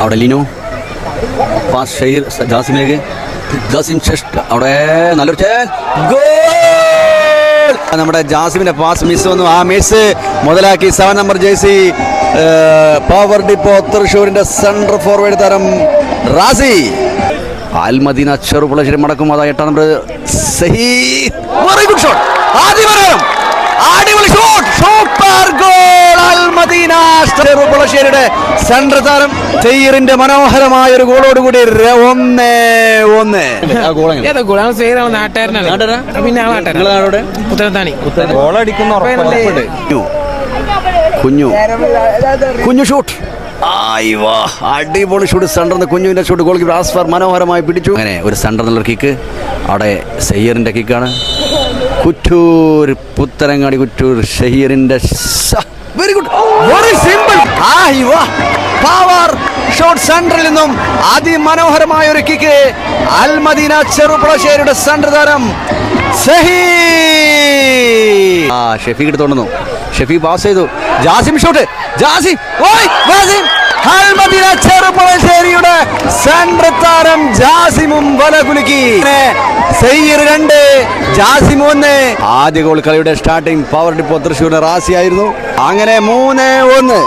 അവിടെ ലിനു പാസ് ഷഹീർ ജാസിമിലേക്ക്. ജാസിം ഷെസ്റ്റ് അവിടെ നല്ലൊരു ഗോൾ. നമ്മുടെ ജാസിമിന്റെ പാസ് മിസ് വന്നു. ആ മിസ് മുതലാക്കി 7 നമ്പർ ജേഴ്സി പവർ ഡിപ്പോ തൃശ്ശൂരിന്റെ സെൻട്രൽ ഫോർവേഡ് താരം റാസി. അൽമദീന ചെറുപുളശ്ശേരി മടക്കും. അതാ 8 നമ്പർ വെരി ഗുഡ് ഷോട്ട്. അടിപൊളി ഷോട്ട്. Super goal. അൽമദീന ചെറുപുളശ്ശേരിയുടെ സെൻട്രൽ താരം തെയ്യറിന്റെ മനോഹരമായ ഒരു ഗോളോടുകൂടി 1-1. കുഞ്ഞു ഷൂട്ട്. അടിപൊളി ഷൂട്ട്. സെന്ററിന് കുഞ്ഞുവിന്റെ ഷൂട്ട്. ഗോൾ കീപ്പർ ആസ്ഫർ മനോഹരമായി പിടിച്ചു. അങ്ങനെ ഒരു സെന്റർ എന്നുള്ള കിക്ക്. അവിടെ ഷഹീറിന്റെ കിക്കാണ്. കുറ്റൂർ പുത്തനങ്ങാടി കുറ്റൂർ ഷഹീറിന്റെ very good. Very simple. Power shot സെന്ററിൽ നിന്നും അതിമനോഹരമായ ഒരു കിക്ക്. അൽമദീന ചെറുപുളശ്ശേരിയുടെ സെന്റർ താരം ഷെഫീഖ് തോന്നുന്നു. ഷെഫീഖ് പാസ് ചെയ്തു. ജാസിം ഷോട്ട്. ജാസിം അൽമദീന ചെറുപുളശ്ശേരിയുടെ സെൻട്രൽ താരം ജാസിമും വല കുലുക്കി. സയ്യിർ 2 ജാസിം 1. ആദ്യ ഗോൾ കളിയുടെ സ്റ്റാർട്ടിംഗ് പവർ ഡിപ്പോ തൃശ്ശൂരിന്റെ റാസി ആയിരുന്നു. അങ്ങനെ 3-1.